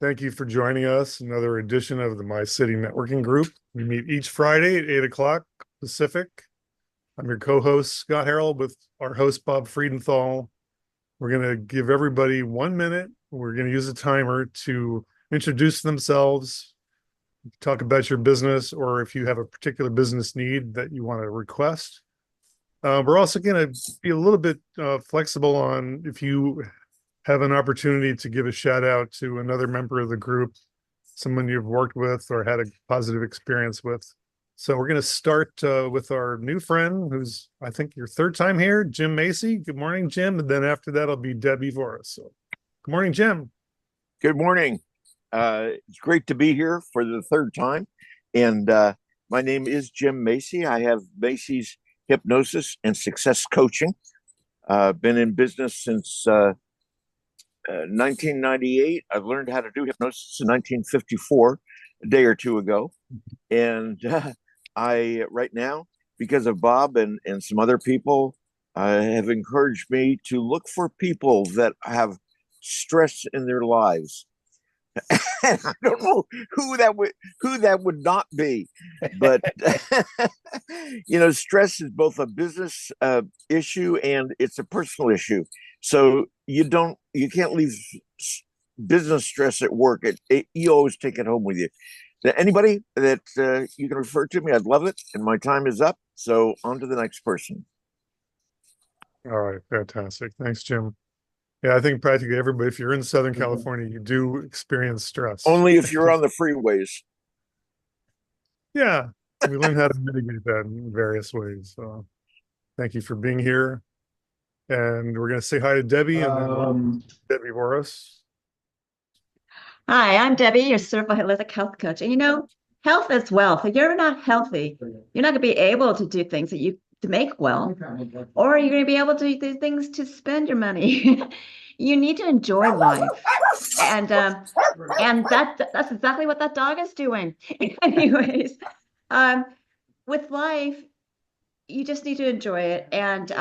Thank you for joining us. Another edition of the Mycity Networking Group. We meet each Friday at 8 o'clock Pacific. I'm your co-host, Scott Harrell, with our host, Bob Friedenthal. We're going to give everybody 1 minute. We're going to use a timer to introduce themselves, talk about your business, or if you have a particular business need that you want to request. We're also going to be a little bit flexible on if you have an opportunity to give a shout out to another member of the group, someone you've worked with or had a positive experience with. So we're going to start with our new friend, who's, I think, your third time here, Jim Macy. Good morning, Jim. And then after that, it'll be Debbie Voris. So good morning, Jim. Good morning. It's great to be here for the third time. And my name is Jim Macy. I have Macy's Hypnosis and Success Coaching. Been in business since 1998. I've learned how to do hypnosis in 1954, a day or two ago. And I, right now, because of Bob and some other people, have encouraged me to look for people that have stress in their lives. And I don't know who that would not be, but stress is both a business issue and it's a personal issue. So you can't leave business stress at work. You always take it home with you. Anybody that you can refer to me, I'd love it. And my time is up. So on to the next person. All right, fantastic. Thanks, Jim. Yeah, I think practically everybody, if you're in Southern Mhm. California, you do experience stress. Only if you're on the freeways. Yeah, we learn how to mitigate that in various ways. So thank you for being here. And we're going to say hi to Debbie and then Debbie Voris. Hi, I'm Debbie, your certified holistic health coach. And health is wealth. If you're not healthy, you're not going to be able to do things that you to make wealth, or you're going to be able to do things to spend your money. You need to enjoy life, and that's exactly what that dog is doing. Anyways, um, with life, you just need to enjoy it. And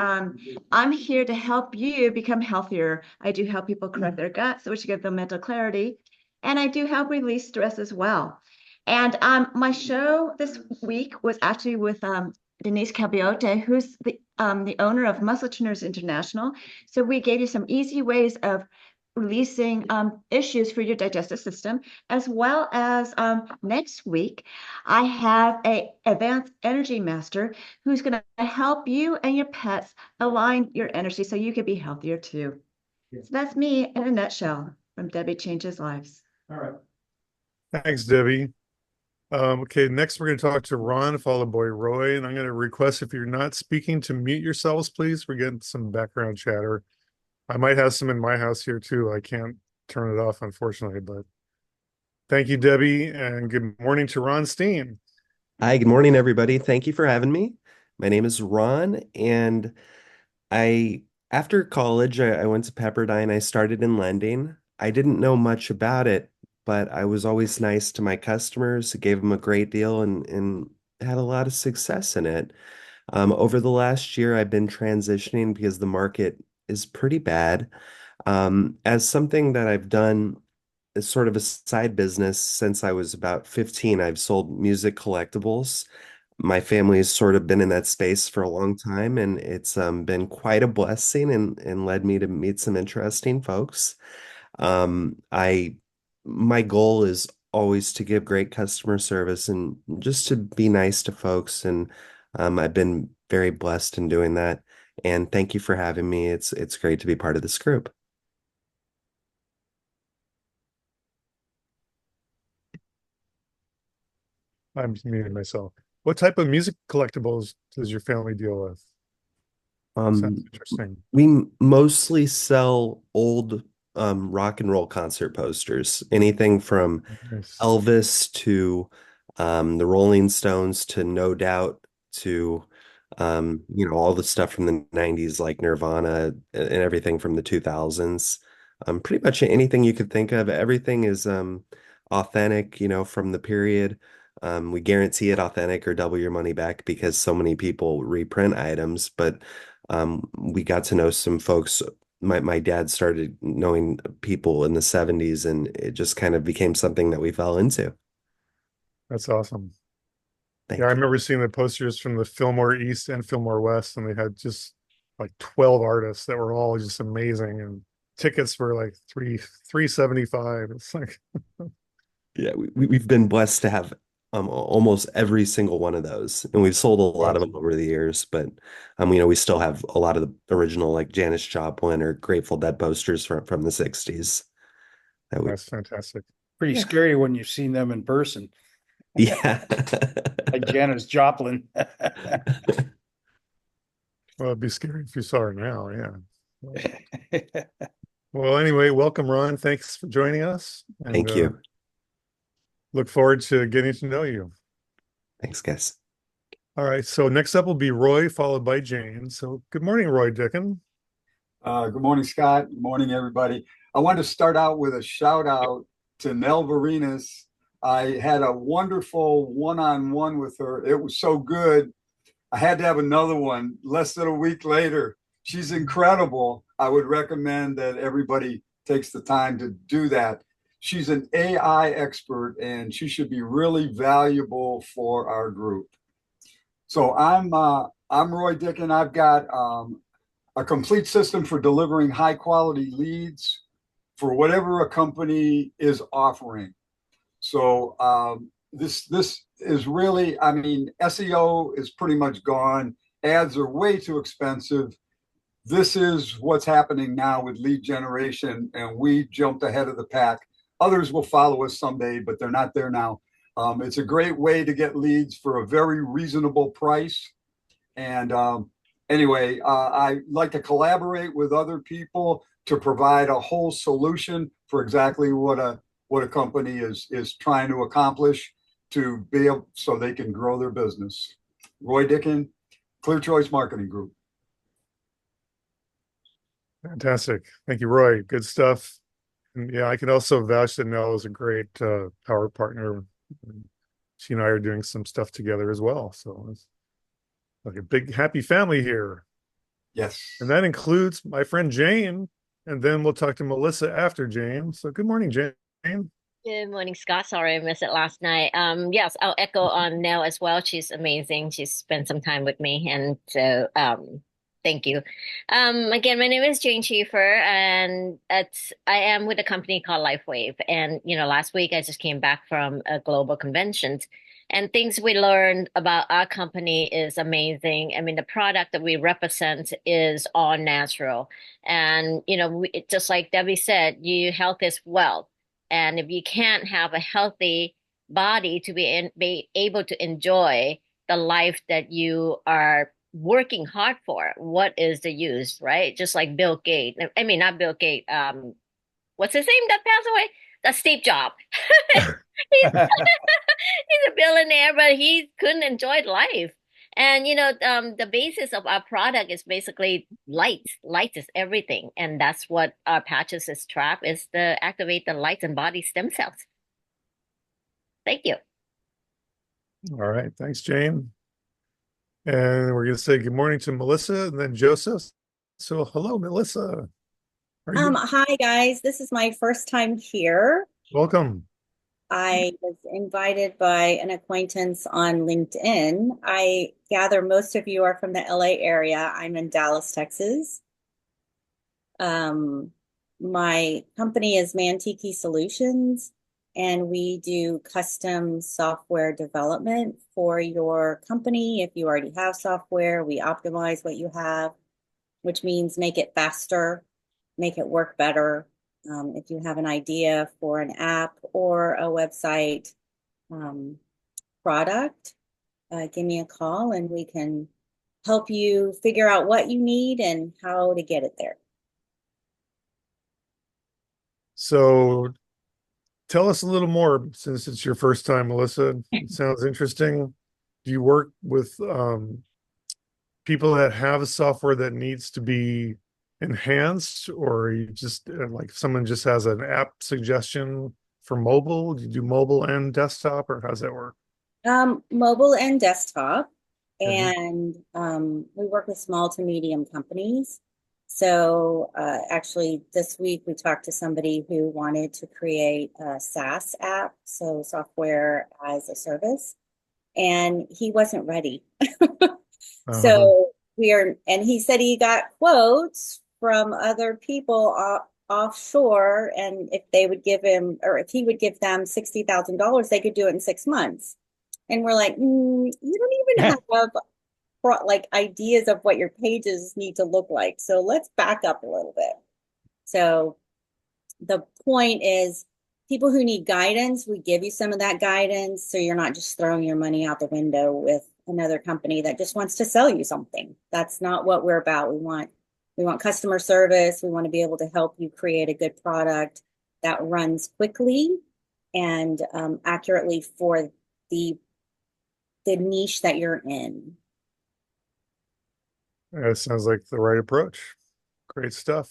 I'm here to help you become healthier. I do help people correct their guts, which gives them mental clarity. And I do help release stress as well. And my show this week was actually with Denise Cabiote, who's the owner of Muscle Tuners International. So we gave you some easy ways of releasing issues for your digestive system, as well as next week, I have a advanced energy master who's going to help you and your pets align your energy so you can be healthier too. So that's me in a nutshell from Debbie Changes Lives. All right. Thanks, Debbie. Okay, next we're going to talk to Ron, followed by Roy, and I'm going to request if you're not speaking to mute yourselves, please. We're getting some background chatter. I might have some in my house here too. I can't turn it off, unfortunately, but thank you, Debbie, and good morning to Ron Steen. Hi, good morning, everybody. Thank you for having me. My name is Ron, and I, after college, I went to Pepperdine. I started in lending. I didn't know much about it, but I was always nice to my customers, gave them a great deal, and had a lot of success in it. Over the last year, I've been transitioning because the market is pretty bad. As something that I've done as sort of a side business since I was about 15, I've sold music collectibles. My family has sort of been in that space for a long time, and it's been quite a blessing and led me to meet some interesting folks. I My goal is always to give great customer service and just to be nice to folks, and I've been very blessed in doing that. And thank you for having me. It's great to be part of this group. I'm muting myself. What type of music collectibles does your family deal with? Sounds Um, interesting. we mostly sell old rock and roll concert posters, anything from Nice. Elvis to the Rolling Stones to No Doubt to all the stuff from the 90s like Nirvana and everything from the 2000s. Pretty much anything you could think of. Everything is authentic, from the period. We guarantee it authentic or double your money back because so many people reprint items, but we got to know some folks my dad started knowing people in the 70s, and it just kind of became something that we fell into. That's awesome. Yeah, I Thank you. remember seeing the posters from the Fillmore East and Fillmore West, and they had just like 12 artists that were all just amazing, and tickets were like $375. It's like Yeah, we've been blessed to have almost every single one of those, and we've sold a lot of them awesome. over the years. But we still have a lot of the original, like Janis Joplin or Grateful Dead posters from the 60s. That we That's fantastic. Pretty Yeah. scary when you've seen them in person, Yeah. like Janis Joplin. Well, it'd be scary if you saw her now. Yeah. Well, anyway, welcome, Ron. Thanks for joining us, and Thank you. look forward to getting to know you. Thanks, guys. All right. So next up will be Roy, followed by Jane. So good morning, Roy Dickin. Good morning, Scott. Good morning, everybody. I want to start out with a shout out to Nell Varinas. I had a wonderful one-on-one with her. It was so good. I had to have another one less than a week later. She's incredible. I would recommend that everybody takes the time to do that. She's an AI expert, and she should be really valuable for our group. So I'm Roy Dickin. I've got a complete system for delivering high quality leads for whatever a company is offering. So this is really, I mean, SEO is pretty much gone. Ads are way too expensive. This is what's happening now with lead generation, and we jumped ahead of the pack. Others will follow us someday, but they're not there now. It's a great way to get leads for a very reasonable price. And anyway, I like to collaborate with other people to provide a whole solution for exactly what a company is trying to accomplish to be able so they can grow their business. Roy Dickin, Clear Choice Marketing Group. Fantastic. Thank you, Roy. Good stuff. And yeah, I can also vouch that Nell is a great power partner. She and I are doing some stuff together as well. So it's like a big happy family here. Yes. And that includes my friend Jane. And then we'll talk to Melissa after Jane. So good morning, Jane. Good morning, Scott. Sorry I missed it last night. Yes, I'll echo on Nell as well. She's amazing. She's spent some time with me, and so thank you. Again, my name is Jane Schaefer, and I am with a company called LifeWave. And last week I just came back from a global convention, and things we learned about our company is amazing. I mean, the product that we represent is all natural, and just like Debbie said, health is wealth. And if you can't have a healthy body to be able to enjoy the life that you are working hard for, what is the use, right? Just like Bill Gates. I mean, not Bill Gates. What's his name that passed away? That's Steve Jobs. he's, he's a billionaire, but he couldn't enjoy life. And the basis of our product is basically light. Light is everything, and that's what our patches is trap is to activate the light and body stem cells. Thank you. All right. Thanks, Jane. And we're going to say good morning to Melissa and then Joseph. So hello, Melissa. Hi guys. This is my first time here. Welcome. I was invited by an acquaintance on LinkedIn. I gather most of you are from the LA area. I'm in Dallas, Texas. My company is Mantiki Solutions, and we do custom software development for your company. If you already have software, we optimize what you have, which means make it faster, make it work better. If you have an idea for an app or a website product, give me a call and we can help you figure out what you need and how to get it there. So tell us a little more, since it's your first time, Melissa. It sounds interesting. Do you work with people that have a software that needs to be enhanced, or you just like someone just has an app suggestion for mobile? Do you do mobile and desktop, or how's that work? Mobile and desktop, Mhm. and we work with small to medium companies. So actually this week we talked to somebody who wanted to create a SaaS app, so software as a service, and he wasn't ready. Uh-huh. So and he said he got quotes from other people offshore, and if they would give him, or if he would give them $60,000, they could do it in 6 months. And we're like, you don't even have like ideas of what your pages need to look like. So let's back up a little bit. So the point is, people who need guidance, we give you some of that guidance so you're not just throwing your money out the window with another company that just wants to sell you something. That's not what we're about. We want customer service. We want to be able to help you create a good product that runs quickly and accurately for the niche that you're in. That sounds like the right approach. Great stuff.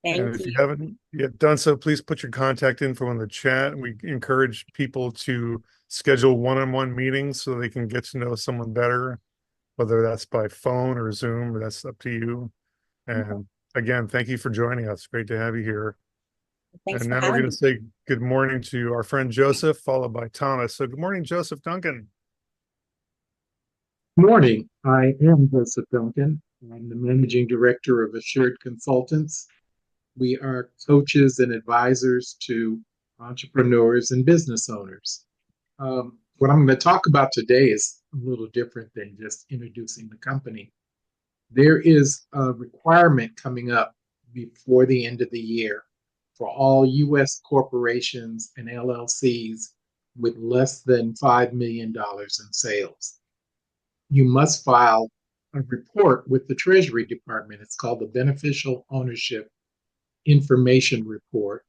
And Thank if you. you haven't yet done so, please put your contact info in the chat. We encourage people to schedule one-on-one meetings so they can get to know someone better, whether that's by phone or Zoom, that's up to you. And again, thank you for joining us. Great to have you here. Thanks And for now we're having going me. to say good morning to our friend Joseph, followed by Thomas. So good morning, Joseph Duncan. Morning. I am Joseph Duncan. I'm the managing director of Assured Consultants. We are coaches and advisors to entrepreneurs and business owners. What I'm going to talk about today is a little different than just introducing the company. There is a requirement coming up before the end of the year for all U.S. corporations and LLCs with less than $5 million in sales. You must file a report with the Treasury Department. It's called the Beneficial Ownership Information Report.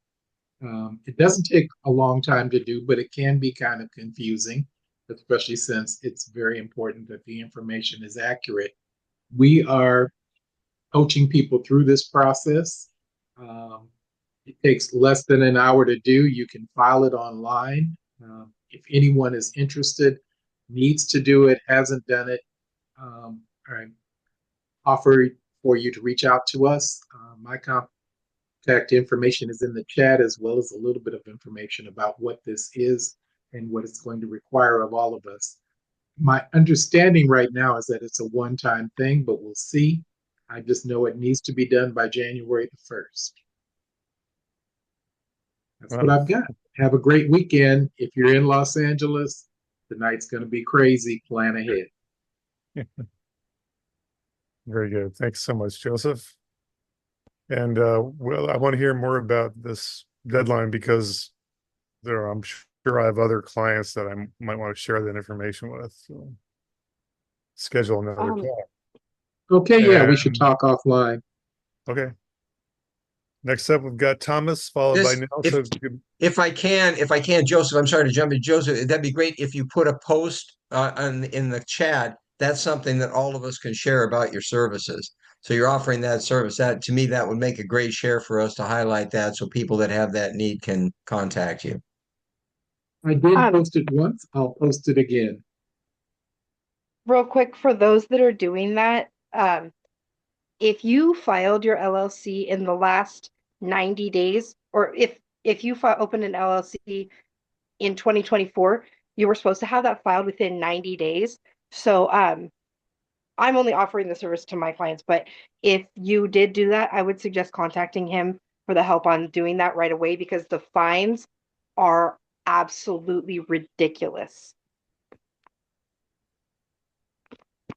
It doesn't take a long time to do, but it can be kind of confusing, especially since it's very important that the information is accurate. We are coaching people through this process. It takes less than an hour to do. You can file it online. If anyone is interested, needs to do it, hasn't done it, I offer for you to reach out to us. My contact information is in the chat, as well as a little bit of information about what this is and what it's going to require of all of us. My understanding right now is that it's a one-time thing, but we'll see. I just know it needs to be done by January the 1st. That's what I've got. Have a great weekend. If you're in Los Angeles, the night's going to be crazy. Plan ahead. Very good. Thanks so much, Joseph. And well, I want to hear more about this deadline because I'm sure I have other clients that I might want to share that information with. So schedule another call. Okay, yeah, we should talk offline. Okay. Next up, we've got Thomas, followed by Nell. If I can, Joseph, I'm sorry to jump in. Joseph, that'd be great if you put a post in the chat. That's something that all of us can share about your services. So you're offering that service. That, to me, that would make a great share for us to highlight that so people that have that need can contact you. I did post it once. I'll post it again. Real quick, for those that are doing that, if you filed your LLC in the last 90 days, or if you opened an LLC in 2024, you were supposed to have that filed within 90 days. So I'm only offering the service to my clients, but if you did do that, I would suggest contacting him for the help on doing that right away, because the fines are absolutely ridiculous.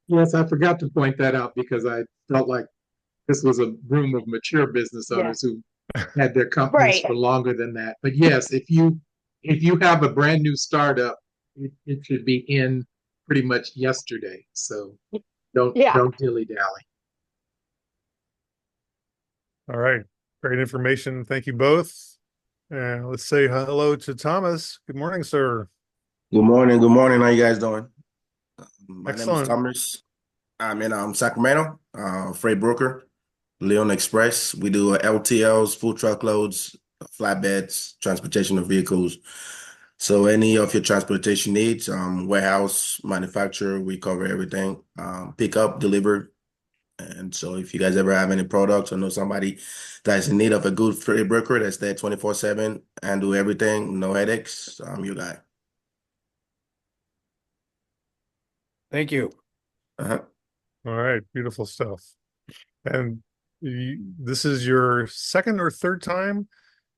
Yes, I forgot to point that out because I felt like this was a room of mature business owners who had their companies for longer than that. But yes, if you have a brand new startup, it should be in pretty much yesterday. So don't dilly-dally. All right. Great information. Thank you both. And let's say hello to Thomas. Good morning, sir. Good morning. Good morning. How you guys doing? My name Excellent. is Thomas. I'm in Sacramento, freight broker, Leon Express. We do LTLs, full truckloads, flatbeds, transportation of vehicles. So any of your transportation needs, warehouse, manufacturer, we cover everything. Pick up, deliver, And so if you guys ever have any products or know somebody that's in need of a good freight broker that's there 24/7 and do everything, no headaches, I'm your guy. Thank you. Uh-huh. All right, beautiful stuff. And this is your second or third time?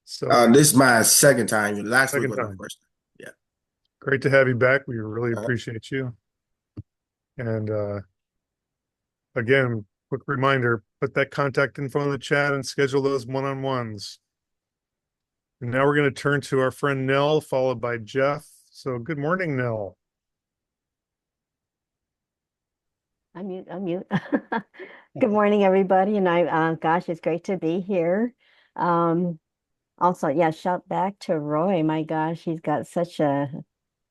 So This is my second time. Last week second was my time. first time. Yeah. Great to have you back. We really Uh-huh. appreciate you. And again, quick reminder, put that contact info in the chat and schedule those one-on-ones. And now we're going to turn to our friend Nell, followed by Jeff. So good morning, Nell. Unmute. Good morning, everybody. And gosh, it's great to be here. Also, yeah, shout back to Roy. My gosh, he's got such a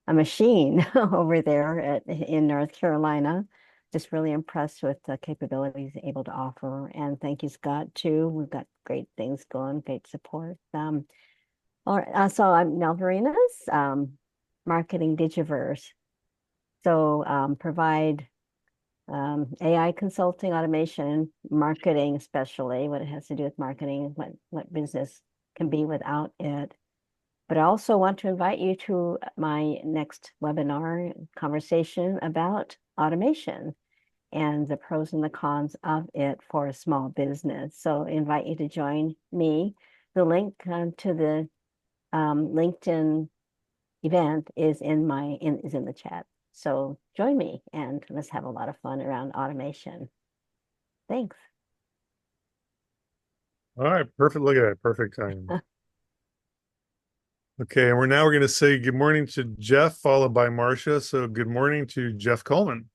machine over there in North Carolina. Just really impressed with the capabilities he's able to offer. And thank you, Scott, too. We've got great things going, great support. So I'm Nell Varinas, Marketing Digiverse. So provide AI consulting, automation, marketing, especially what it has to do with marketing, what business can be without it. But I also want to invite you to my next webinar conversation about automation and the pros and the cons of it for a small business. So I invite you to join me. The link to the LinkedIn event is in the chat. So join me and let's have a lot of fun around automation. Thanks. All right, perfect. Look at that, perfect time. Okay, and we're going to say good morning to Jeff, followed by Marcia. So good morning to Jeff Coleman.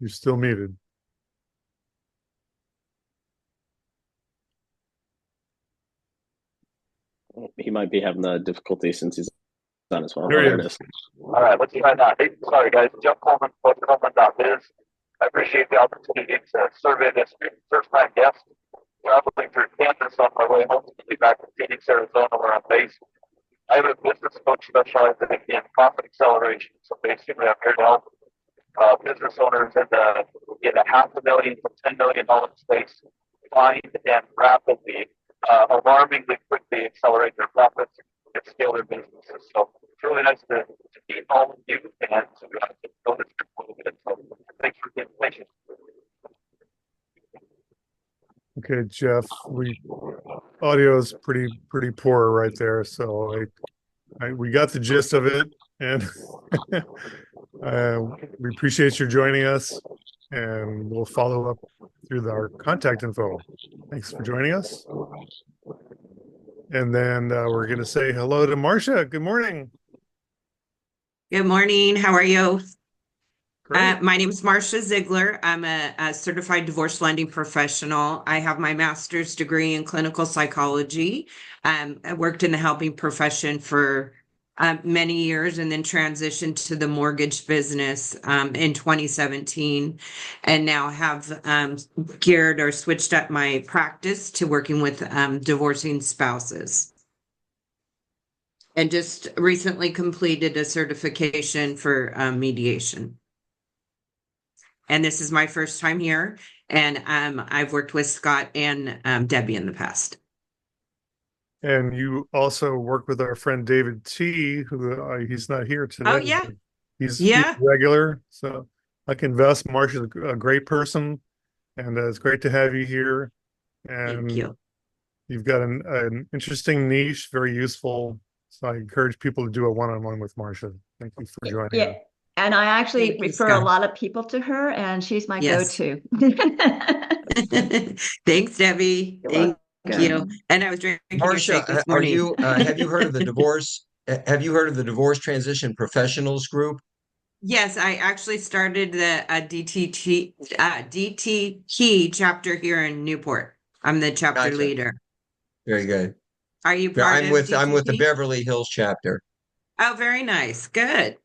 You're still muted. He might be having the difficulty since he's on his phone. There it is. All right, let's try that. Hey, sorry, guys. Jeff Coleman, Coleman.biz. I appreciate the opportunity to survey this first-time guest. Traveling through Kansas on my way home, back to Phoenix, Arizona, where I'm based. I have a business coach specializing in profit acceleration. So basically, I'm here to help business owners in the $500,000 to $10 million space find and rapidly, alarmingly quickly accelerate their profits and scale their businesses. So it's really nice to meet all of you and to know this group a little bit. So thanks for the information. Okay, Jeff, audio is pretty poor right there. So we got the gist of it, and we appreciate you joining us, and we'll follow up through our contact info. Thanks for joining us. And then we're going to say hello to Marcia. Good morning. Good morning. How are you? My name is Marcia Ziegler. I'm a certified divorce lending professional. I have my master's degree in clinical psychology. I worked in the helping profession for many years and then transitioned to the mortgage business in 2017, and now have geared or switched up my practice to working with divorcing spouses. And just recently completed a certification for mediation. And this is my first time here. And I've worked with Scott and Debbie in the past. And you also work with our friend David T, who he's not here today. Oh, yeah. He's regular. So I can vest Marcia's a great person. And it's great to have you here. And thank you. You've got an interesting niche, very useful. So I encourage people to do a one-on-one with Marcia. Thank you for joining us. And I actually refer a lot of people to her, and she's my go-to. Thanks, Debbie. Thank you. And I was drinking Marcia, this morning. Have you heard of the divorce? Have you heard of the Divorce Transition Professionals Group? Yes, I actually started the DTT chapter here in Newport. I'm the chapter leader. Very good. Are you part I'm of with DTT? I'm with the Beverly Hills chapter. Oh, very nice. Good.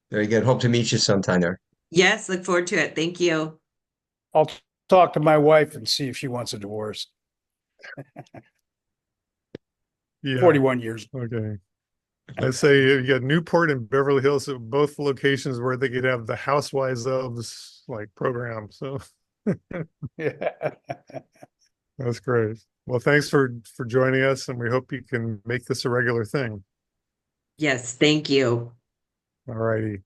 Very good. Hope to meet you sometime there. Yes, look forward to it. Thank you. I'll talk to my wife and see if she wants a divorce. 41 years. Okay. I say you got Newport and Beverly Hills, so both locations where they could have the Housewives of like program. So Yeah. that's great. Well, thanks for joining us, and we hope you can make this a regular thing. Yes, thank you. All righty.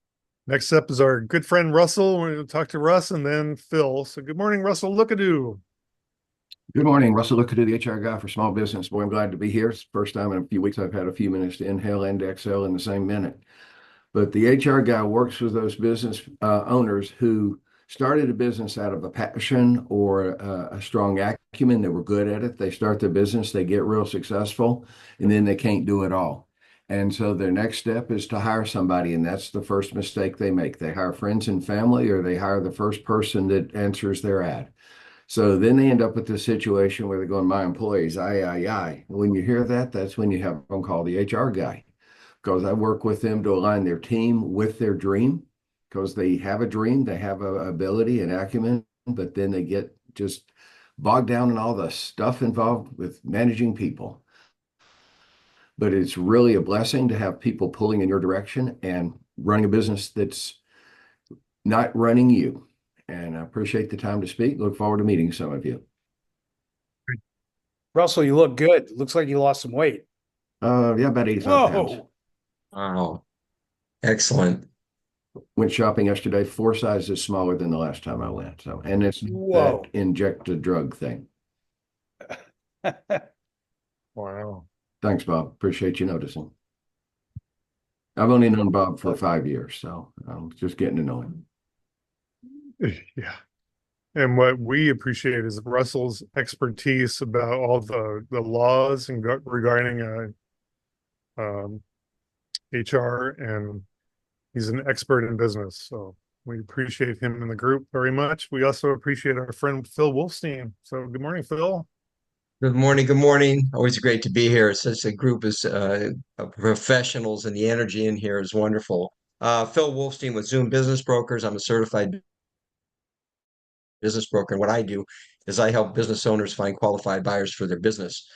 Next up is our good friend Russell. We're going to talk to Russ and then Phil. So good morning, Russell Lookadoo. Good morning, Russell Lookadoo, the HR guy for small business. Boy, I'm glad to be here. It's the first time in a few weeks I've had a few minutes to inhale and exhale in the same minute. But the HR guy works with those business owners who started a business out of a passion or a strong acumen. They were good at it. They start their business, they get real successful, and then they can't do it all. And so their next step is to hire somebody, and that's the first mistake they make. They hire friends and family, or they hire the first person that answers their ad. So then they end up with this situation where they're going, my employees, aye. When you hear that, that's when you have them call the HR guy, because I work with them to align their team with their dream, because they have a dream, they have a ability and acumen, but then they get just bogged down in all the stuff involved with managing people. But it's really a blessing to have people pulling in your direction and running a business that's not running you. And I appreciate the time to speak. Look forward to meeting some of you. Russell, you look good. Looks like you lost some weight. Yeah, about 85 pounds. Whoa. Wow. Excellent. Went shopping yesterday, 4 sizes smaller than the last time I went. So, and it's Whoa. that injected drug thing. Wow. Thanks, Bob. Appreciate you noticing. I've only known Bob for 5 years, so I'm just getting to know him. Yeah. And what we appreciate is Russell's expertise about all the laws and regarding HR, and he's an expert in business. So we appreciate him in the group very much. We also appreciate our friend Phil Wolfstein. So good morning, Phil. Good morning. Good morning. Always great to be here. Such a group of professionals, and the energy in here is wonderful. Phil Wolfstein with Zoom Business Brokers. I'm a certified business broker. And what I do is I help business owners find qualified buyers for their business.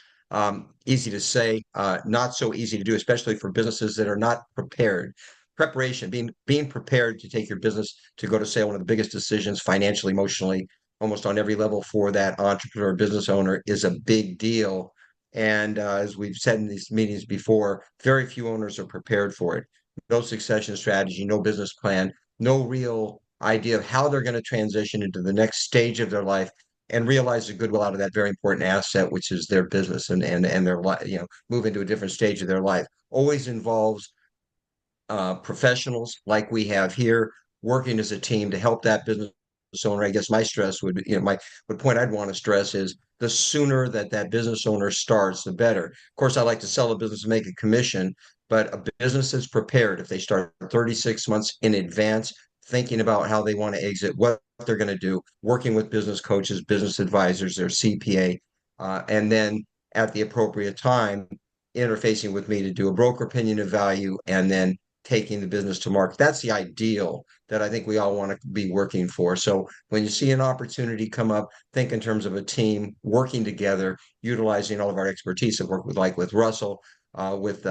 Easy to say, not so easy to do, especially for businesses that are not prepared. Preparation, being prepared to take your business to go to sale, one of the biggest decisions financially, emotionally, almost on every level for that entrepreneur business owner is a big deal. And as we've said in these meetings before, very few owners are prepared for it. No succession strategy, no business plan, no real idea of how they're going to transition into the next stage of their life and realize the goodwill out of that very important asset, which is their business and their life, move into a different stage of their life. Always involves professionals like we have here working as a team to help that business owner. I guess my stress would, the point I'd want to stress is the sooner that business owner starts, the better. Of course, I like to sell a business and make a commission, but a business is prepared if they start 36 months in advance, thinking about how they want to exit, what they're going to do, working with business coaches, business advisors, their CPA, and then at the appropriate time, interfacing with me to do a broker opinion of value, and then taking the business to market. That's the ideal that I think we all want to be working for. So when you see an opportunity come up, think in terms of a team working together, utilizing all of our expertise that work with Russell, with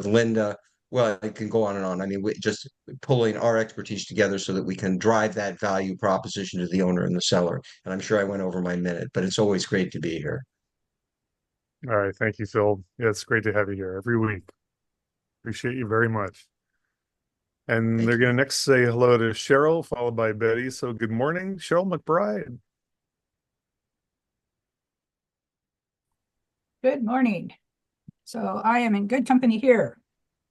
Linda. Well, it can go on and on. I mean, just pulling our expertise together so that we can drive that value proposition to the owner and the seller. And I'm sure I went over my minute, but it's always great to be here. All right. Thank you, Phil. Yeah, it's great to have you here every week. Appreciate you very much. And they're going to next say hello to Cheryl, followed by Betty. So good morning, Cheryl McBride. Good morning. So I am in good company here.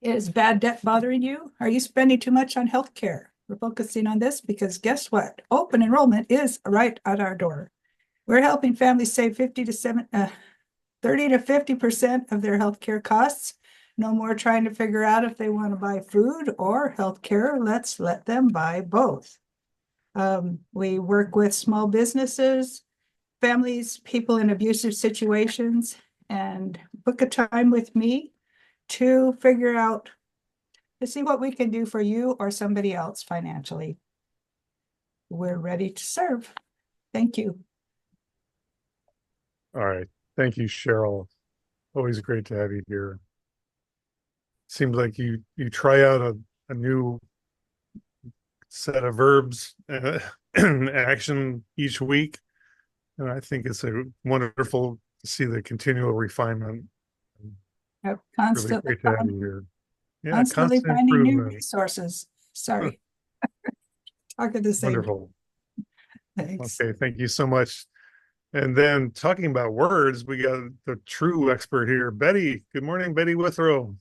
Is bad debt bothering you? Are you spending too much on healthcare? We're focusing on this because guess what? Open enrollment is right at our door. We're helping families save 30 to 50% of their healthcare costs. No more trying to figure out if they want to buy food or healthcare. Let's let them buy both. We work with small businesses, families, people in abusive situations, and book a time with me to figure out, to see what we can do for you or somebody else financially. We're ready to serve. Thank you. All right. Thank you, Cheryl. Always great to have you here. seems like you try out a new set of verbs and action each week. And I think it's a wonderful to see the continual refinement. Yep, Really constantly, great to have you here. Yeah, constantly constant finding new improvement. resources. Sorry. Talking the same. Wonderful. Thanks. Okay, thank you so much. And then talking about words, we got the true expert here, Betty. Good morning, Betty Withrow.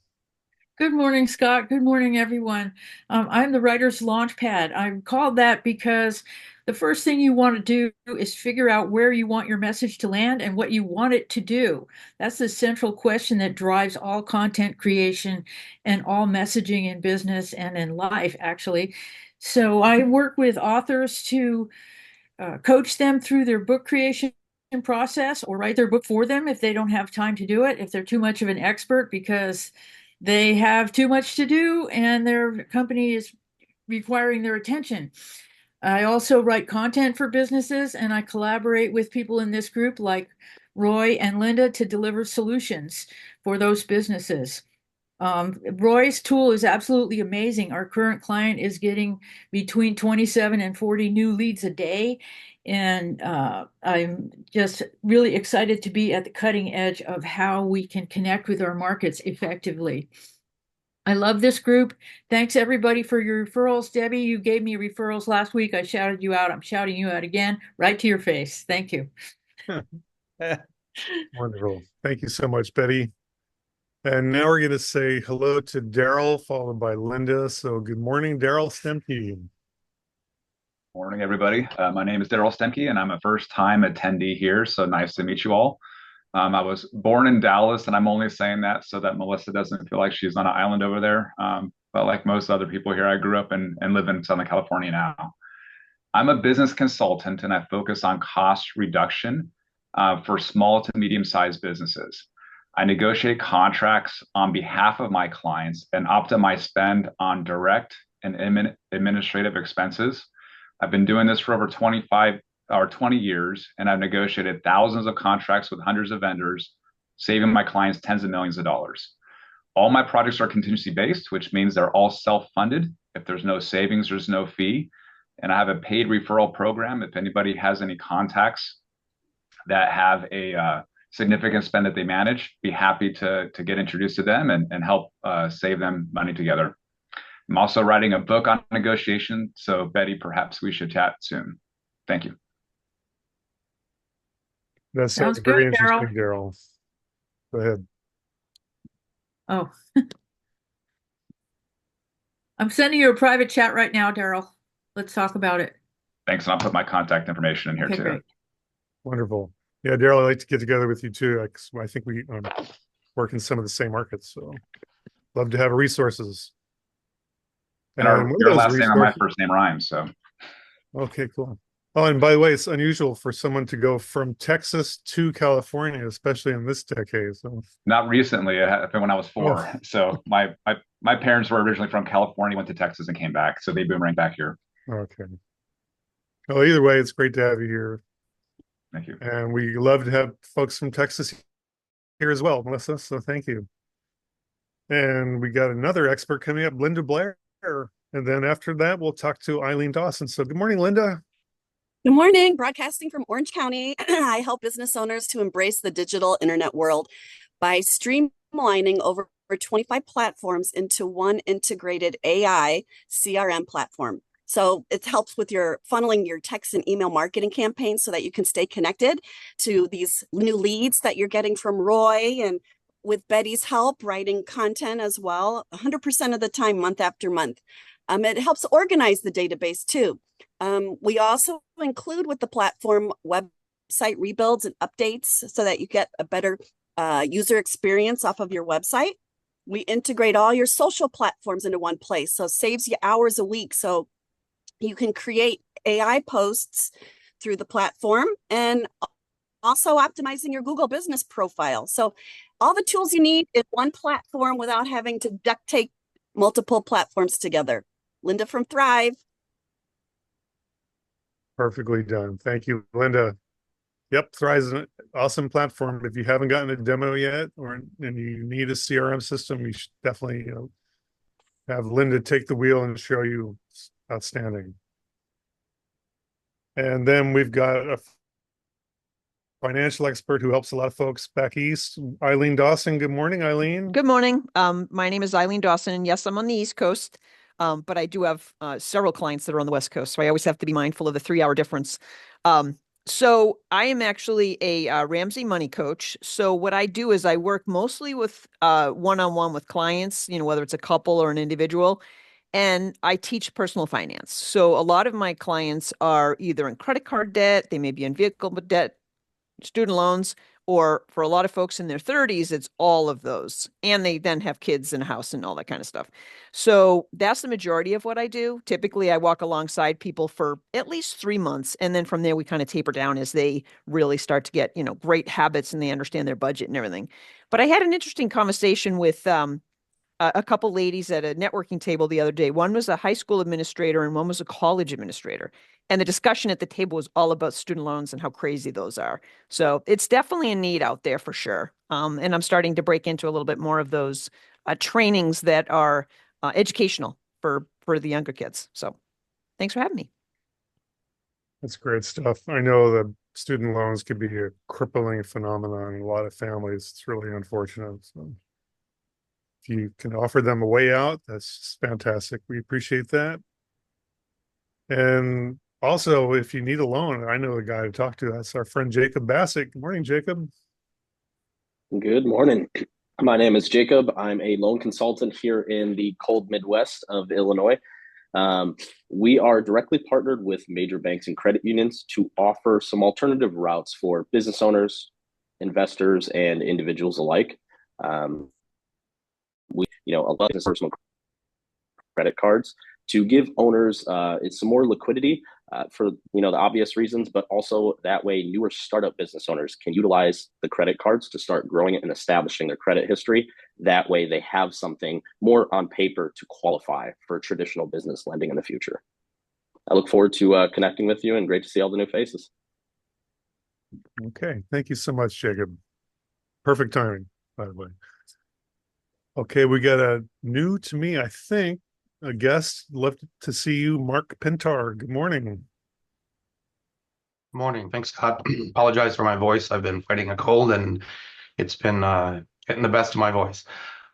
Good morning, Scott. Good morning, everyone. I'm the Writer's Launchpad. I'm called that because the first thing you want to do is figure out where you want your message to land and what you want it to do. That's the central question that drives all content creation and all messaging in business and in life, actually. So I work with authors to coach them through their book creation process or write their book for them if they don't have time to do it, if they're too much of an expert because they have too much to do and their company is requiring their attention. I also write content for businesses and I collaborate with people in this group like Roy and Linda to deliver solutions for those businesses. Roy's tool is absolutely amazing. Our current client is getting between 27 and 40 new leads a day. And I'm just really excited to be at the cutting edge of how we can connect with our markets effectively. I love this group. Thanks everybody for your referrals. Debbie, you gave me referrals last week. I shouted you out. I'm shouting you out again, right to your face. Thank you. Wonderful. Thank you so much, Betty. And now we're going to say hello to Daryl, followed by Linda. So good morning, Daryl Stemke. Morning, everybody. My name is Daryl Stemke, and I'm a first-time attendee here, so nice to meet you all. I was born in Dallas, and I'm only saying that so that Melissa doesn't feel like she's on an island over there. But like most other people here, I grew up and live in Southern California now. I'm a business consultant, and I focus on cost reduction for small to medium-sized businesses. I negotiate contracts on behalf of my clients and optimize spend on direct and administrative expenses. I've been doing this for over 25 or 20 years, and I've negotiated thousands of contracts with hundreds of vendors, saving my clients tens of millions of dollars. All my projects are contingency based, which means they're all self-funded. If there's no savings, there's no fee. And I have a paid referral program. If anybody has any contacts that have a significant spend that they manage, be happy to get introduced to them and help save them money together. I'm also writing a book on negotiation. So Betty, perhaps we should chat soon. Thank you. That sounds very interesting, Daryl. Go ahead. Oh, I'm sending you a private chat right now, Daryl. Let's talk about it. Thanks. And I'll put my contact information in here too. Great. Wonderful. Yeah, Daryl, I'd like to get together with you too. I think we work in some of the same markets. So love to have resources. And your last name and my first name rhymes. So. Okay, cool. Oh, and by the way, it's unusual for someone to go from Texas to California, especially in this decade. So not recently. It happened when I was 4. Oh. So my parents were originally from California, went to Texas and came back. So they boomerang back here. Okay. Well, either way, it's great to have you here. Thank you. And we love to have folks from Texas here as well, Melissa. So thank you. And we got another expert coming up, Linda Blair. And then after that, we'll talk to Eileen Dawson. So good morning, Linda. Good morning. Broadcasting from Orange County, I help business owners to embrace the digital internet world by streamlining over 25 platforms into one integrated AI CRM platform. So it helps with your funneling your text and email marketing campaigns so that you can stay connected to these new leads that you're getting from Roy, and with Betty's help, writing content as well, 100% of the time, month after month. It helps organize the database too. We also include with the platform website rebuilds and updates so that you get a better user experience off of your website. We integrate all your social platforms into one place, so it saves you hours a week. So you can create AI posts through the platform and also optimizing your Google business profile. So all the tools you need in one platform without having to duct tape multiple platforms together. Linda from Thrive. Perfectly done. Thank you, Linda. Yep, Thrive is an awesome platform. If you haven't gotten a demo yet, and you need a CRM system, you should definitely have Linda take the wheel and show you. Outstanding. And then we've got a financial expert who helps a lot of folks back east, Eileen Dawson. Good morning, Eileen. Good morning. My name is Eileen Dawson, and yes, I'm on the East Coast, but I do have several clients that are on the West Coast, so I always have to be mindful of the 3-hour difference. So I am actually a Ramsey money coach. So what I do is I work mostly with one-on-one with clients, whether it's a couple or an individual, and I teach personal finance. So a lot of my clients are either in credit card debt, they may be in vehicle debt, student loans, or for a lot of folks in their 30s, it's all of those. And they then have kids and a house and all that kind of stuff. So that's the majority of what I do. Typically, I walk alongside people for at least 3 months. And then from there, we kind of taper down as they really start to get, great habits and they understand their budget and everything. But I had an interesting conversation with a couple ladies at a networking table the other day. One was a high school administrator and one was a college administrator. And the discussion at the table was all about student loans and how crazy those are. So it's definitely a need out there for sure. And I'm starting to break into a little bit more of those trainings that are educational for the younger kids. So thanks for having me. That's great stuff. I know that student loans can be a crippling phenomenon in a lot of families. It's really unfortunate. So if you can offer them a way out, that's just fantastic. We appreciate that. And also, if you need a loan, I know the guy to talk to. That's our friend Jacob Bassett. Good morning, Jacob. Good morning. My name is Jacob. I'm a loan consultant here in the cold Midwest of Illinois. We are directly partnered with major banks and credit unions to offer some alternative routes for business owners, investors, and individuals alike. We, allow business personal credit cards to give owners some more liquidity for the obvious reasons, but also that way newer startup business owners can utilize the credit cards to start growing it and establishing their credit history. That way they have something more on paper to qualify for traditional business lending in the future. I look forward to connecting with you, and great to see all the new faces. Okay, thank you so much, Jacob. Perfect timing, by the way. Okay, we got a new to me, I think, a guest. Love to see you, Mark Pintar. Good morning. Morning. Thanks, Scott. Apologize for my voice. I've been fighting a cold and it's been getting the best of my voice.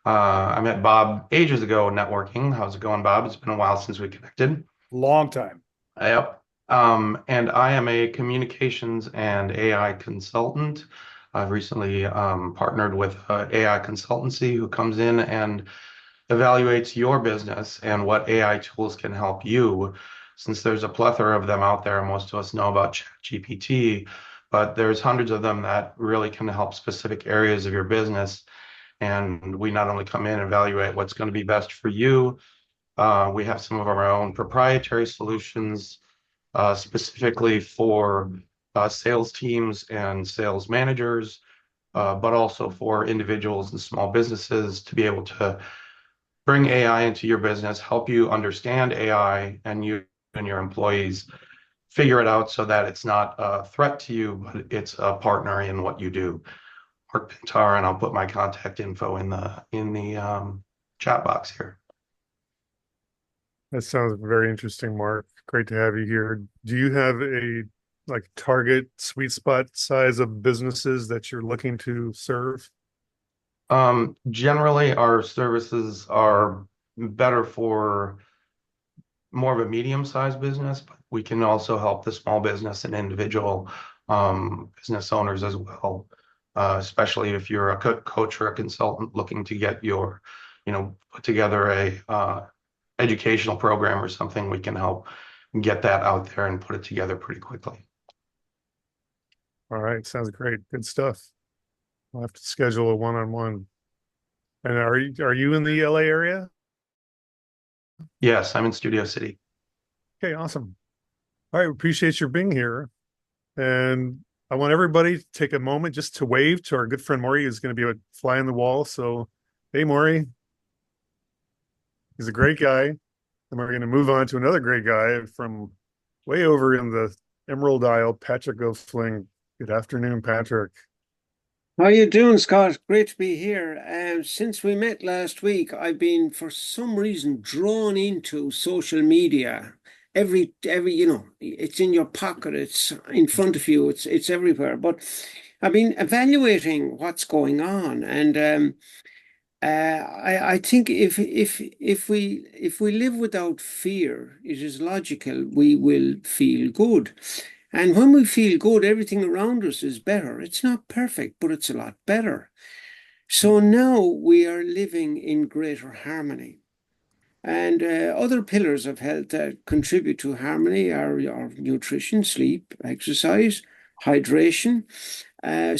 I met Bob ages ago networking. How's it going, Bob? It's been a while since we connected. Long time. Yep. And I am a communications and AI consultant. I've recently partnered with an AI consultancy who comes in and evaluates your business and what AI tools can help you. Since there's a plethora of them out there, most of us know about ChatGPT, but there's hundreds of them that really can help specific areas of your business. And we not only come in and evaluate what's going to be best for you, we have some of our own proprietary solutions specifically for sales teams and sales managers, but also for individuals and small businesses to be able to bring AI into your business, help you understand AI, and you and your employees figure it out so that it's not a threat to you, but it's a partner in what you do. Mark Pintar, and I'll put my contact info in the chat box here. That sounds very interesting, Mark. Great to have you here. Do you have a target sweet spot size of businesses that you're looking to serve? Generally, our services are better for more of a medium-sized business, but we can also help the small business and individual business owners as well. Especially if you're a coach or a consultant looking to get your, put together a educational program or something, we can help get that out there and put it together pretty quickly. All right, sounds great. Good stuff. I'll have to schedule a one-on-one. And are you in the LA area? Yes, I'm in Studio City. Okay, awesome. All right, appreciate your being here. And I want everybody to take a moment just to wave to our good friend Maury, who's going to be a fly on the wall. So, hey, Maury. He's a great guy. And we're going to move on to another great guy from way over in the Emerald Isle, Patrick O'Fling. Good afternoon, Patrick. How you doing, Scott? Great to be here. Since we met last week, I've been, for some reason, drawn into social media. Every, it's in your pocket, it's in front of you, it's everywhere. But I've been evaluating what's going on, and I think if we live without fear, it is logical we will feel good. And when we feel good, everything around us is better. It's not perfect, but it's a lot better. So now we are living in greater harmony. And other pillars of health that contribute to harmony are nutrition, sleep, exercise, hydration,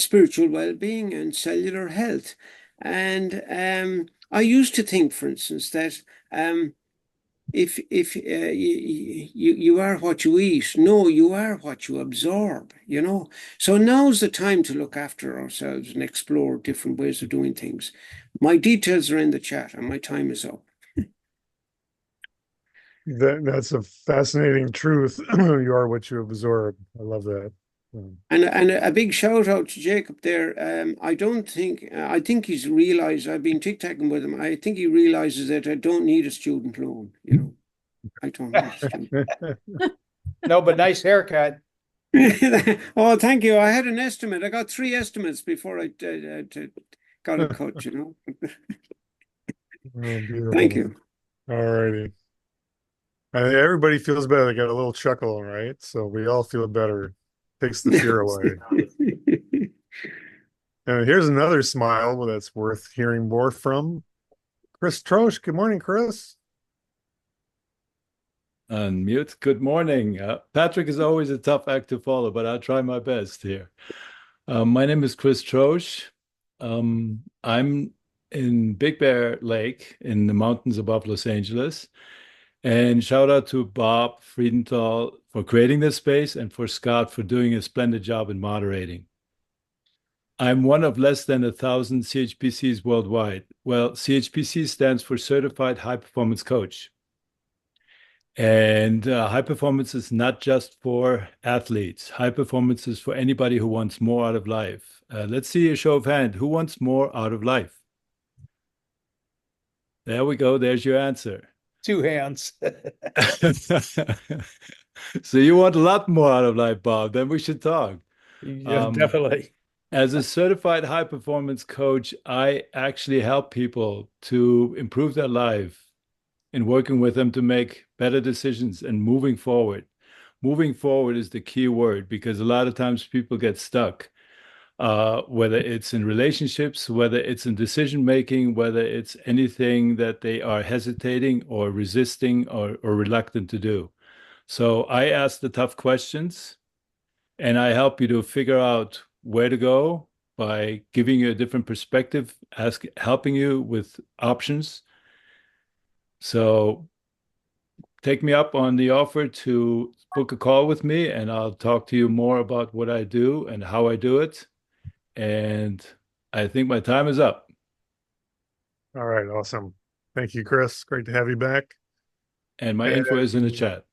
spiritual well-being, and cellular health. And I used to think, for instance, that if you are what you eat, no, you are what you absorb, So now's the time to look after ourselves and explore different ways of doing things. My details are in the chat, and my time is up. That's a fascinating truth. You are what you absorb. I love that. And a big shout out to Jacob there. I think he's realized, I've been tic-tacking with him. I think he realizes that I don't need a student loan, I don't need a student. No, but nice haircut. Oh, thank you. I had an estimate. I got 3 estimates before I got it cut, Oh, beautiful. Thank you. All righty. Everybody feels better. They got a little chuckle, right? So we all feel better. Takes the fear away. And here's another smile that's worth hearing more from. Chris Trosh. Good morning, Chris. Unmute. Good morning. Patrick is always a tough act to follow, but I'll try my best here. My name is Chris Trosh. I'm in Big Bear Lake in the mountains above Los Angeles. And shout out to Bob Friedenthal for creating this space and for Scott for doing a splendid job in moderating. I'm one of less than 1,000 CHPCs worldwide. Well, CHPC stands for Certified High Performance Coach. And high performance is not just for athletes. High performance is for anybody who wants more out of life. Let's see a show of hands. Who wants more out of life? There we go. There's your answer. 2 hands. So you want a lot more out of life, Bob. Then we should talk. Yeah, definitely. As a certified high performance coach, I actually help people to improve their life in working with them to make better decisions and moving forward. Moving forward is the key word because a lot of times people get stuck, whether it's in relationships, whether it's in decision making, whether it's anything that they are hesitating or resisting or reluctant to do. So I ask the tough questions and I help you to figure out where to go by giving you a different perspective, helping you with options. So take me up on the offer to book a call with me and I'll talk to you more about what I do and how I do it. And I think my time is up. All right. Awesome. Thank you, Chris. Great to have you back. And my info is in the chat.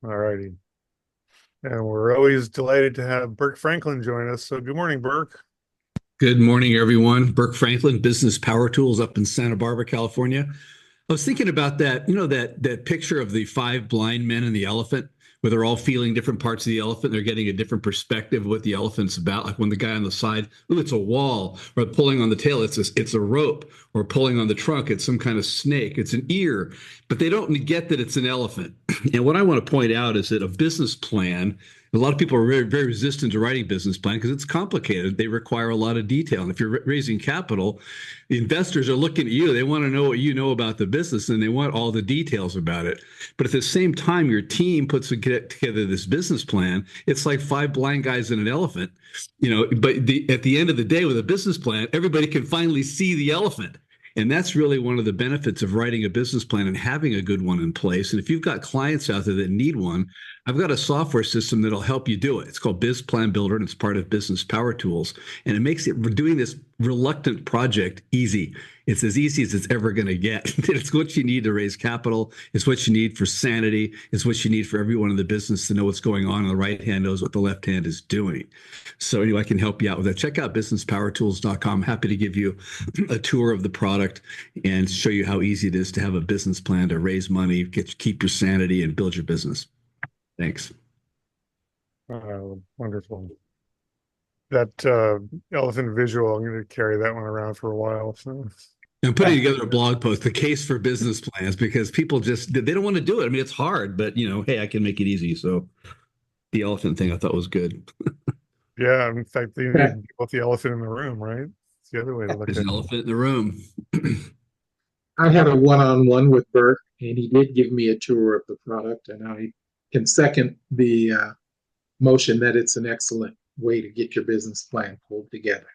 All righty. And we're always delighted to have Burke Franklin join us. So good morning, Burke. Good morning, everyone. Burke Franklin, Business Power Tools up in Santa Barbara, California. I was thinking about that, that picture of the 5 blind men and the elephant, where they're all feeling different parts of the elephant. They're getting a different perspective of what the elephant's about. Like when the guy on the side, oh, it's a wall, or pulling on the tail, it's a rope, or pulling on the trunk, it's some kind of snake, it's an ear, but they don't get that it's an elephant. And what I want to point out is that a business plan, a lot of people are very, very resistant to writing business plan because it's complicated. They require a lot of detail. And if you're raising capital, the investors are looking at you. They want to know what you know about the business and they want all the details about it. But at the same time, your team puts together this business plan. It's like 5 blind guys and an elephant, but at the end of the day with a business plan, everybody can finally see the elephant. And that's really one of the benefits of writing a business plan and having a good one in place. And if you've got clients out there that need one, I've got a software system that'll help you do it. It's called Biz Plan Builder, and it's part of Business Power Tools. And it makes it doing this reluctant project easy. It's as easy as it's ever going to get. It's what you need to raise capital. It's what you need for sanity. It's what you need for everyone in the business to know what's going on. And the right hand knows what the left hand is doing. So anyway, I can help you out with that. Check out businesspowertools.com. Happy to give you a tour of the product and show you how easy it is to have a business plan to raise money, keep your sanity, and build your business. Thanks. Wonderful. That elephant visual, I'm going to carry that one around for a while. So. I'm putting together a blog post, the case for business plans, because people just, they don't want to do it. I mean, it's hard, but hey, I can make it easy. So the elephant thing I thought was good. Yeah, in fact, they need to deal with the elephant in the room, right? It's the other way to look at it. There's an elephant in the room. I had a one-on-one with Bert, and he did give me a tour of the product, and I can second the motion that it's an excellent way to get your business plan pulled together.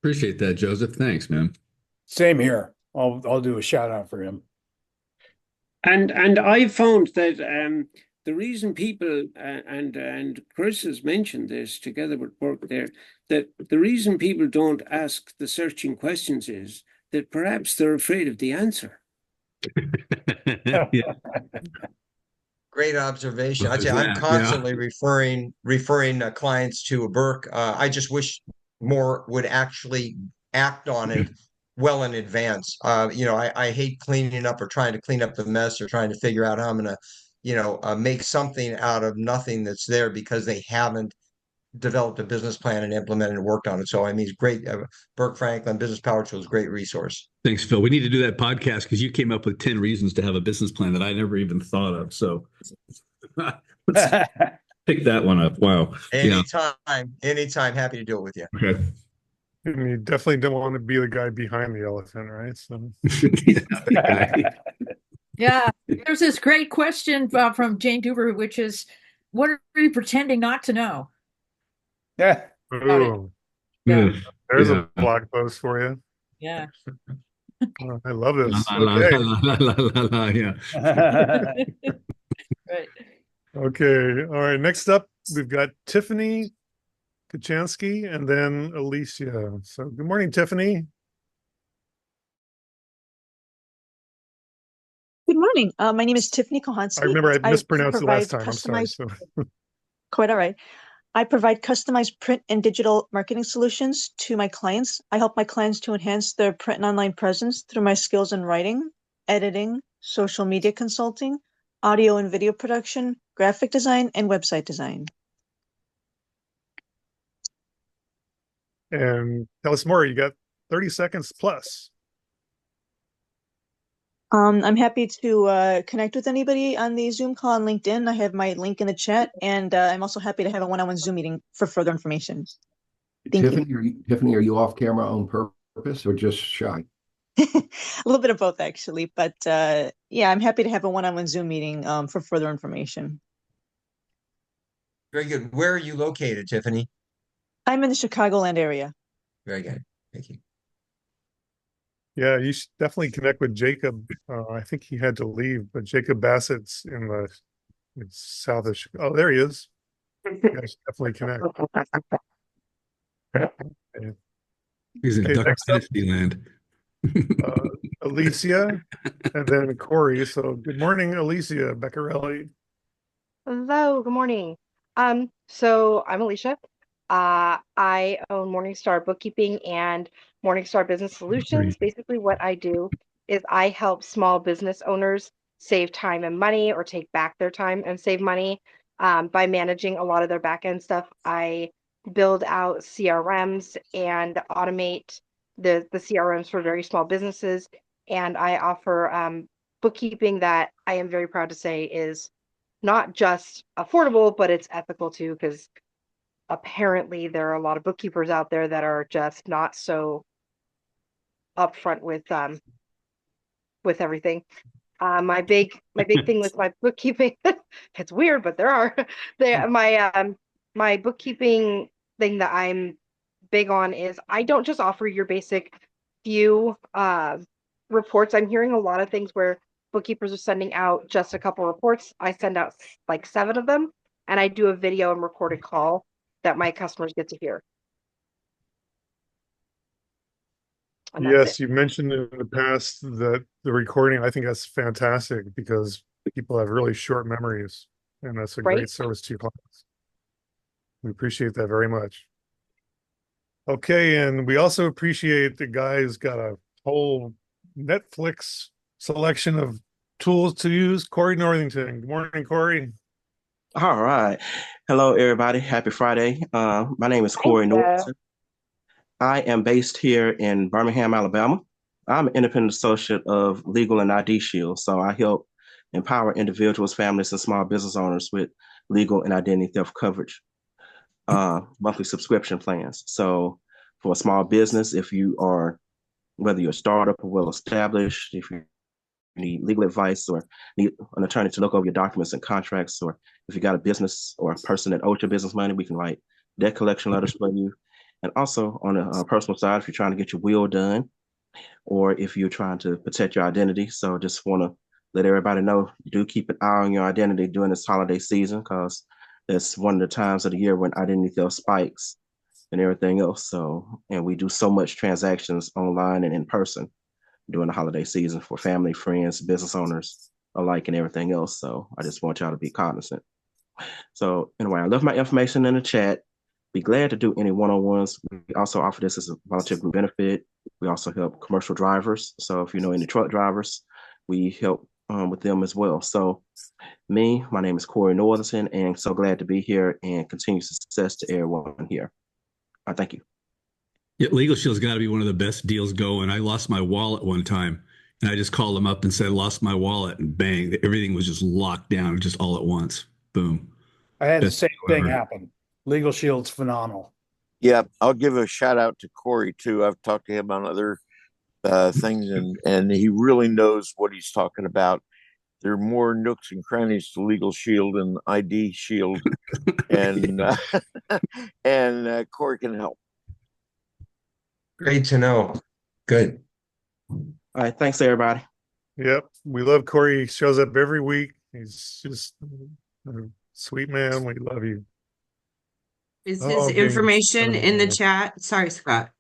Appreciate that, Joseph. Thanks, man. Same here. I'll do a shout out for him. And I found that the reason people and Chris has mentioned this together with Burke there, that the reason people don't ask the searching questions is that perhaps they're afraid of the answer. Yeah. Great observation. I tell you, I'm constantly referring clients to a Burke. I just wish more would actually act on it well in advance. I hate cleaning up or trying to clean up the mess or trying to figure out how I'm going to, make something out of nothing that's there because they haven't developed a business plan and implemented and worked on it. So I mean, it's great. Burke Franklin Business Power Tools, great resource. Thanks, Phil. We need to do that podcast because you came up with 10 reasons to have a business plan that I never even thought of. So let's pick that one up. Wow. Anytime. Happy to do it with you. Okay. And you definitely don't want to be the guy behind the elephant, right? So. Yeah, there's this great question from Jane Duber, which is, what are you pretending not to know? Yeah. Ooh. Yeah. There's a blog post for you. Yeah. Oh, I love this. Yeah. Right. Okay. All right. Next up, we've got Tiffany Kachansky and then Alicia. So good morning, Tiffany. Good morning. My name is Tiffany Kohansky. I remember I mispronounced it last provide time. I'm sorry. customized- Quite all right. I provide customized print and digital marketing solutions to my clients. I help my clients to enhance their print and online presence through my skills in writing, editing, social media consulting, audio and video production, graphic design, and website design. And tell us more. You got 30 seconds plus. I'm happy to connect with anybody on the Zoom call on LinkedIn. I have my link in the chat, and I'm also happy to have a one-on-one Zoom meeting for further information. Thank you. Tiffany, are you off camera on purpose or just shy? A little bit of both, actually, but yeah, I'm happy to have a one-on-one Zoom meeting for further information. Very good. Where are you located, Tiffany? I'm in the Chicagoland area. Very good. Thank you. Yeah, you should definitely connect with Jacob. I think he had to leave, but Jacob Bassett's in south of Chicago. Oh, there he is. You guys definitely connect. He's in Okay, Duck next up, Dynasty land. Alicia and then Corey. So good morning, Alicia Beccarelli. Hello, good morning. So I'm Alicia. I own Morningstar Bookkeeping and Morningstar Business Solutions. Basically, what I do is I help small business owners save time and money or take back their time and save money by managing a lot of their back end stuff. I build out CRMs and automate the CRMs for very small businesses. And I offer bookkeeping that I am very proud to say is not just affordable, but it's ethical too, because apparently there are a lot of bookkeepers out there that are just not so upfront with everything. My big thing with my bookkeeping, it's weird, but there are my bookkeeping thing that I'm big on is I don't just offer your basic few reports. I'm hearing a lot of things where bookkeepers are sending out just a couple reports, I send out like 7 of them, and I do a video and recorded call that my customers get to hear. And that's Yes, it. you mentioned in the past that the recording, I think that's fantastic because people have really short memories, and that's a Right? great service to your clients. We appreciate that very much. Okay, and we also appreciate the guy's got a whole Netflix selection of tools to use. Corey Northington. Good morning, Corey. All right. Hello, everybody. Happy Friday. My name is Corey Norton. I am based here in Birmingham, Alabama. I'm an independent associate of Legal and ID Shield. So I help empower individuals, families, and small business owners with legal and identity theft coverage, monthly subscription plans. So for a small business, if you are, whether you're a startup or well established, if you need legal advice or need an attorney to look over your documents and contracts, or if you got a business or a person that owes your business money, we can write debt collection letters for you. And also on a personal side, if you're trying to get your will done, or if you're trying to protect your identity. So just want to let everybody know, do keep an eye on your identity during this holiday season, because that's one of the times of the year when identity theft spikes and everything else. So, and we do so much transactions online and in person during the holiday season for family, friends, business owners alike, and everything else. So I just want y'all to be cognizant. So anyway, I left my information in the chat. Be glad to do any one-on-ones. We also offer this as a volunteer group benefit. We also help commercial drivers. So if you know any truck drivers, we help with them as well. So my name is Corey Northington, and so glad to be here, and continued success to everyone here. Thank you. Yeah, Legal Shield's got to be one of the best deals going. I lost my wallet one time, and I just called them up and said, lost my wallet, and bang, everything was just locked down just all at once. Boom. I had the Best same deal thing ever. happen. Legal Shield's phenomenal. Yeah, I'll give a shout out to Corey too. I've talked to him on other things, and he really knows what he's talking about. There are more nooks and crannies to Legal Shield and ID Shield, and Corey can help. Great to know. Good. All right, thanks everybody. Yep, we love Corey. He shows up every week. He's just a sweet man. We love you. Is Oh, his James. information in the chat? Sorry, Scott.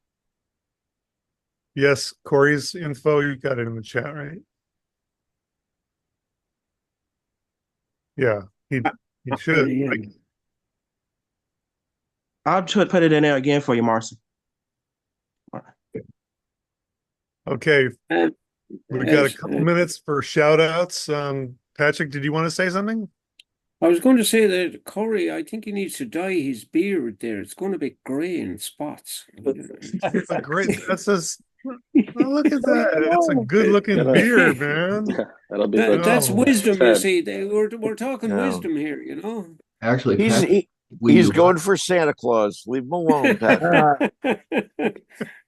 Yes, Corey's info, you got it in the chat, right? Yeah, he should. I'll put it in there again for you, Marcy. Okay, we've got a couple minutes for shout outs. Patrick, did you want to say something? I was going to say that Corey, I think he needs to dye his beard there. It's going to be gray in spots. That's a great. That's a. Oh, look at that! That's a good-looking beard, man. That'll be That's wisdom, you see. We're talking No. wisdom here, you know. Actually, he's going for Santa Claus. Leave him alone, Patrick.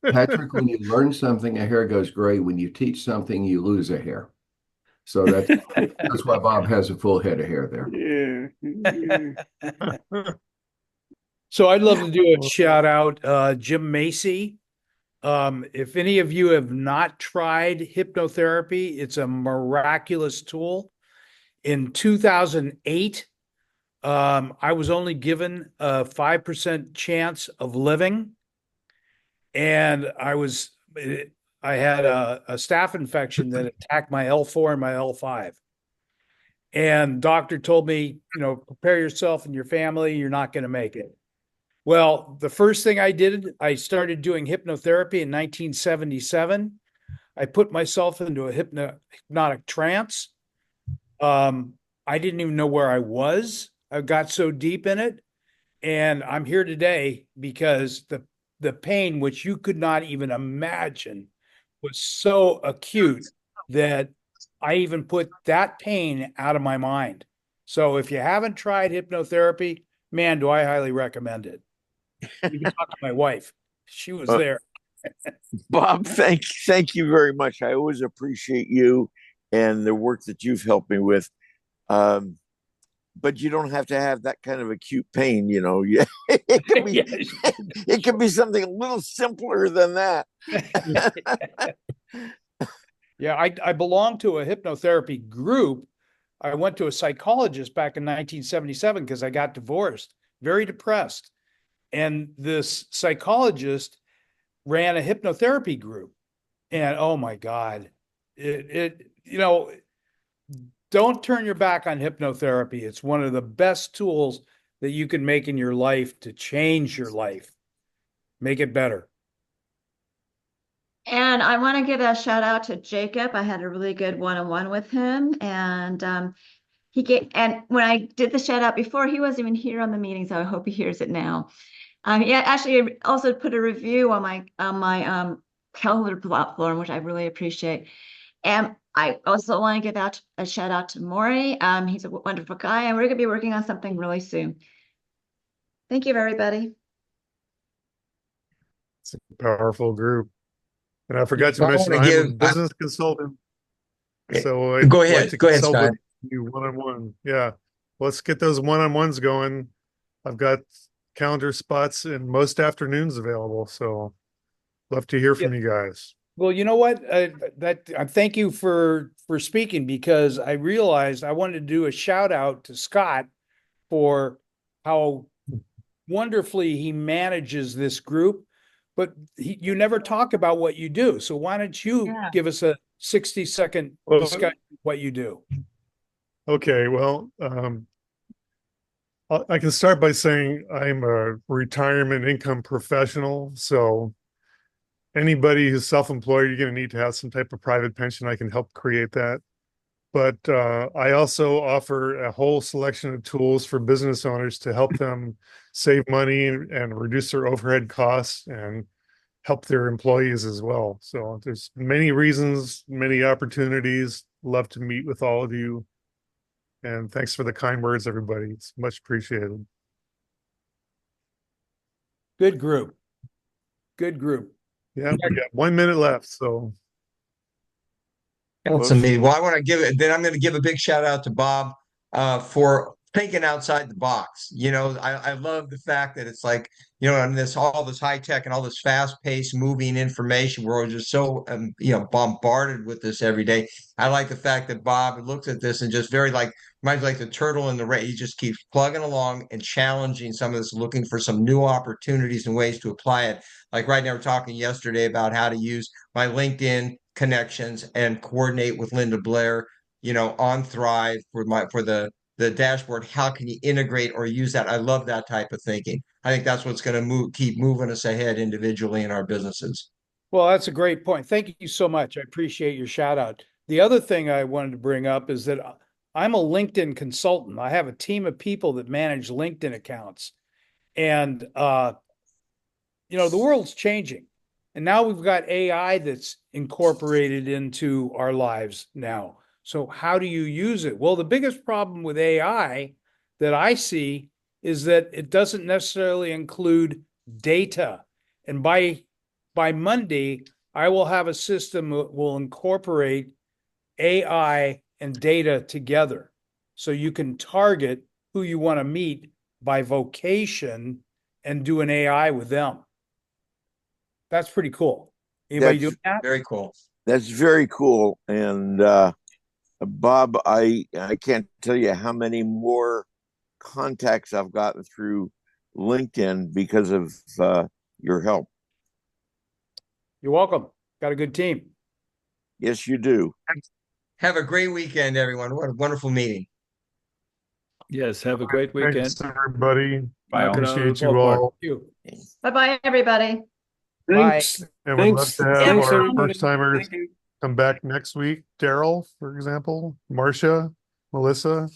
Patrick, when you learn something, a hair goes gray. When you teach something, you lose a hair. So that's why Bob has a full head of hair there. Yeah. So I'd love to do a shout out, Jim Macy. If any of you have not tried hypnotherapy, it's a miraculous tool. In 2008, I was only given a 5% chance of living, and I had a staph infection that attacked my L4 and my L5. And doctor told me, prepare yourself and your family, you're not going to make it. Well, the first thing I did, I started doing hypnotherapy in 1977. I put myself into a hypnotic trance. I didn't even know where I was. I got so deep in it. And I'm here today because the pain, which you could not even imagine, was so acute that I even put that pain out of my mind. So if you haven't tried hypnotherapy, man, do I highly recommend it. You can talk to my wife. She was there. Bob, thank you very much. I always appreciate you and the work that you've helped me with. But you don't have to have that kind of acute pain, Yeah, it could be something a little simpler than that. Yeah, I belong to a hypnotherapy group. I went to a psychologist back in 1977 because I got divorced, very depressed. And this psychologist ran a hypnotherapy group. And oh my God, don't turn your back on hypnotherapy. It's one of the best tools that you can make in your life to change your life, make it better. And I want to give a shout out to Jacob. I had a really good one-on-one with him, and and when I did the shout out before, he wasn't even here on the meeting, so I hope he hears it now. He actually also put a review on my calendar platform, which I really appreciate. And I also want to give out a shout out to Maury. He's a wonderful guy, and we're going to be working on something really soon. Thank you, everybody. It's a powerful group. And I forgot to mention, I'm a business consultant. So I'd go like ahead. to Go ahead, consult Scott. with you one-on-one. Yeah. Let's get those one-on-ones going. I've got calendar spots in most afternoons available. So love to hear from you guys. Well, you know what? Thank you for speaking, because I realized I wanted to do a shout out to Scott for how wonderfully he manages this group, but you never talk about what you do. So why don't you give us a 60-second discussion of what you do? Okay, well, I can start by saying I'm a retirement income professional. So anybody who's self-employed, you're going to need to have some type of private pension. I can help create that. But I also offer a whole selection of tools for business owners to help them save money and reduce their overhead costs and help their employees as well. So there's many reasons, many opportunities. Love to meet with all of you. And thanks for the kind words, everybody. It's much appreciated. Good group. Good group. Yeah, we got 1 minute left. So That's amazing. Well, I want to I'm going to give a big shout out to Bob for thinking outside the box. I love the fact that it's like, and all this high tech and all this fast paced moving information, we're just so, bombarded with this every day. I like the fact that Bob looks at this and just very reminds like the turtle in the rain. He just keeps plugging along and challenging some of this, looking for some new opportunities and ways to apply it. Like right now, we're talking yesterday about how to use my LinkedIn connections and coordinate with Linda Blair, on Thrive for the dashboard. How can you integrate or use that? I love that type of thinking. I think that's what's going to keep moving us ahead individually in our businesses. Well, that's a great point. Thank you so much. I appreciate your shout out. The other thing I wanted to bring up is that I'm a LinkedIn consultant. I have a team of people that manage LinkedIn accounts. And, the world's changing. And now we've got AI that's incorporated into our lives now. So how do you use it? Well, the biggest problem with AI that I see is that it doesn't necessarily include data. And by Monday, I will have a system that will incorporate AI and data together. So you can target who you want to meet by vocation and do an AI with them. That's pretty cool. Anybody doing that? Very cool. That's very cool. And Bob, I can't tell you how many more contacts I've gotten through LinkedIn because of your help. You're welcome. Got a good team. Yes, you do. Have a great weekend, everyone. What a wonderful meeting. Yes, have a great weekend. Thanks, everybody. Bye. Appreciate you all. Bye-bye, everybody. Thanks. And we'd love to have Thanks, our everybody. first timers come back next week. Daryl, for example, Marcia, Melissa.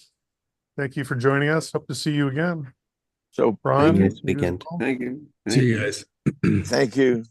Thank you for joining us. Hope to see you again. So Ron, nice weekend. Thank you. See you guys. Thank you.